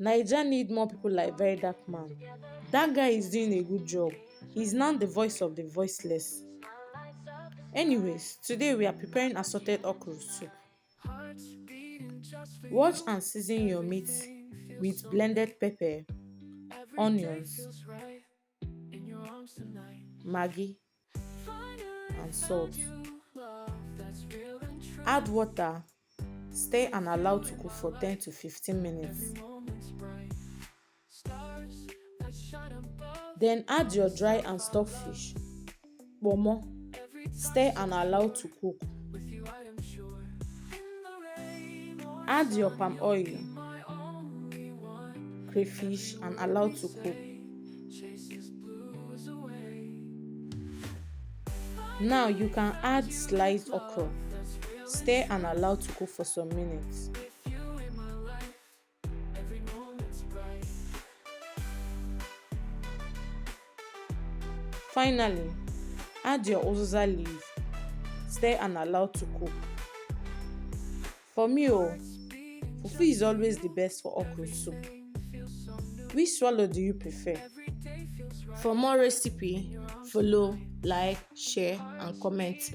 Naija need more people like Very Dark Man. That guy is doing a good job. He's now the voice of the voiceless. Anyways, today we are preparing assorted okra soup. Wash and season your meat with blended pepper, onions, maggi, and salt. Add water, stir and allow to cook for 10 to 15 minutes. Then add your dry and stock fish, pomo, stir and allow to cook. Add your palm oil, crayfish and allow to cook. Now you can add sliced okra, stir and allow to cook for some minutes. Finally, add your uziza leaf, stir and allow to cook. For me, fufu is always the best for okra soup. Which swallow do you prefer? For more recipe, follow, like, share and comment.